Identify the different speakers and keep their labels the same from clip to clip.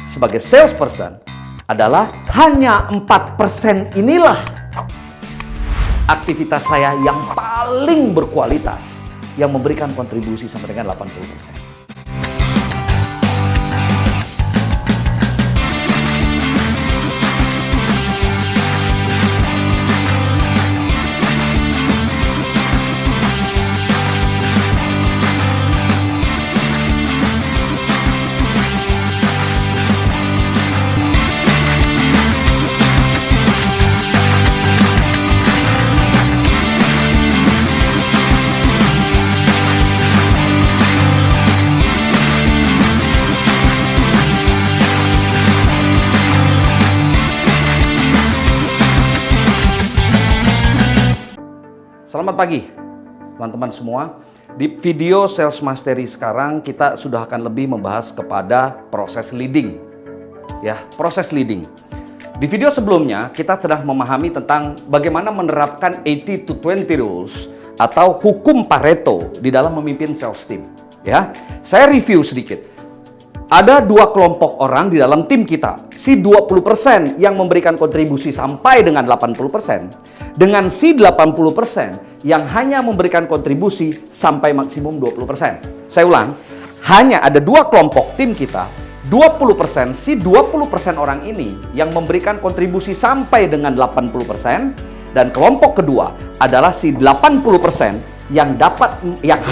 Speaker 1: sebagai salesperson adalah hanya 4% inilah aktivitas saya yang paling berkualitas, yang memberikan kontribusi sampai dengan 80%. Selamat pagi teman-teman semua. Di video Sales Mastery sekarang kita sudah akan lebih membahas kepada proses leading. Ya, proses leading. Di video sebelumnya kita telah memahami tentang bagaimana menerapkan 80-20 rules atau hukum Pareto di dalam memimpin sales team. Ya, saya review sedikit. Ada dua kelompok orang di dalam tim kita. Si 20% yang memberikan kontribusi sampai dengan 80%. Dengan si 80% yang hanya memberikan kontribusi sampai maksimum 20%. Saya ulang, hanya ada dua kelompok tim kita. 20%, si 20% orang ini yang memberikan kontribusi sampai dengan 80%. Dan kelompok kedua adalah si 80% yang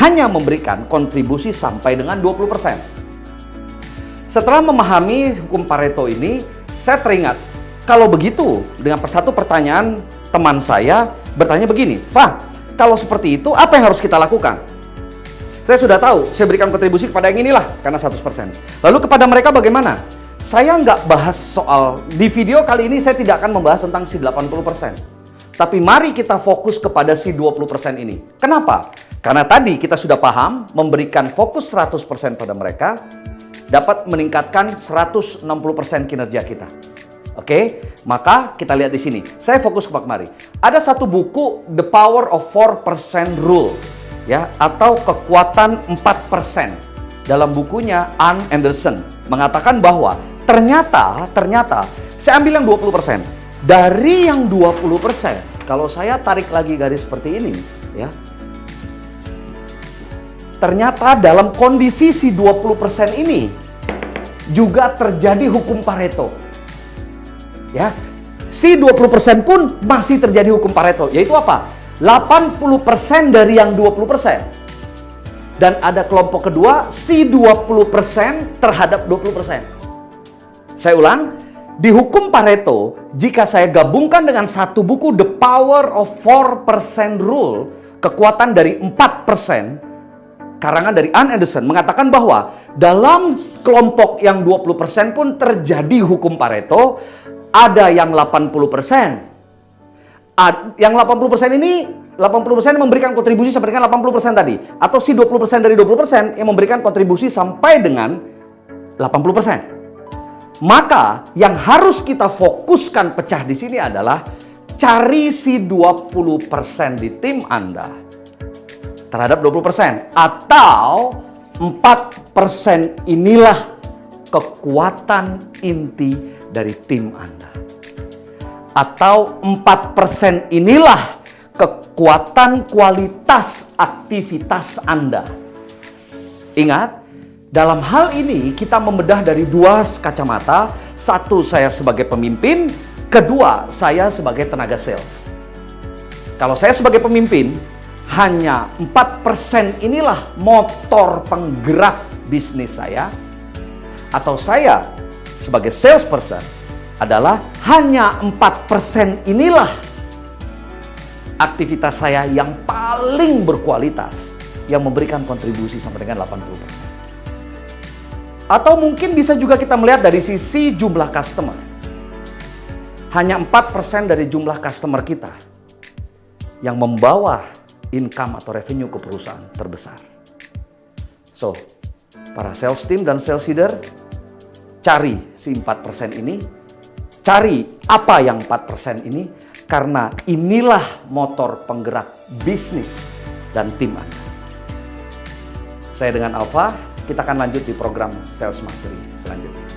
Speaker 1: hanya memberikan kontribusi sampai dengan 20%. Setelah memahami hukum Pareto ini, saya teringat, kalau begitu, dengan persatu pertanyaan teman saya bertanya begini, Fah, kalau seperti itu, apa yang harus kita lakukan? Saya sudah tahu, saya berikan kontribusi kepada yang inilah, karena 100%. Lalu kepada mereka bagaimana? Saya nggak bahas soal, di video kali ini saya tidak akan membahas tentang si 80%. Tapi mari kita fokus kepada si 20% ini. Kenapa? Karena tadi kita sudah paham, memberikan fokus 100% pada mereka, dapat meningkatkan 160% kinerja kita. Oke, maka kita lihat di sini. Saya fokus ke kemari. Ada satu buku The Power of 4% Rule, ya, atau kekuatan 4%. Dalam bukunya Ann Anderson mengatakan bahwa ternyata saya ambil yang 20%. Dari yang 20%, kalau saya tarik lagi garis seperti ini, ya. Ternyata dalam kondisi si 20% ini juga terjadi hukum Pareto. Ya. Si 20% pun masih terjadi hukum Pareto, yaitu apa? 80% dari yang 20%. Dan ada kelompok kedua, si 20% terhadap 20%. Saya ulang, di hukum Pareto, jika saya gabungkan dengan satu buku The Power of 4% Rule, kekuatan dari 4%, karangan dari Ann Anderson mengatakan bahwa dalam kelompok yang 20% pun terjadi hukum Pareto, ada yang 80%. Yang 80% ini, 80% memberikan kontribusi sampai dengan 80% tadi. Atau si 20% dari 20% yang memberikan kontribusi sampai dengan 80%. Maka yang harus kita fokuskan pecah di sini adalah cari si 20% di tim Anda terhadap 20%, atau 4% inilah kekuatan inti dari tim Anda, atau 4% inilah kekuatan kualitas aktivitas Anda. Ingat, dalam hal ini kita membedah dari dua kacamata. Satu, saya sebagai pemimpin. Kedua, saya sebagai tenaga sales. Kalau saya sebagai pemimpin, hanya 4% inilah motor penggerak bisnis saya. Atau saya sebagai salesperson adalah hanya 4% inilah aktivitas saya yang paling berkualitas, yang memberikan kontribusi sampai dengan 80%. Atau mungkin bisa juga kita melihat dari sisi jumlah customer. Hanya 4% dari jumlah customer kita yang membawa income atau revenue ke perusahaan terbesar. So, para sales team dan sales leader, cari si 4% ini, cari apa yang 4% ini, karena inilah motor penggerak bisnis dan tim Anda. Saya dengan Alfa, kita akan lanjut di program Sales Mastery selanjutnya.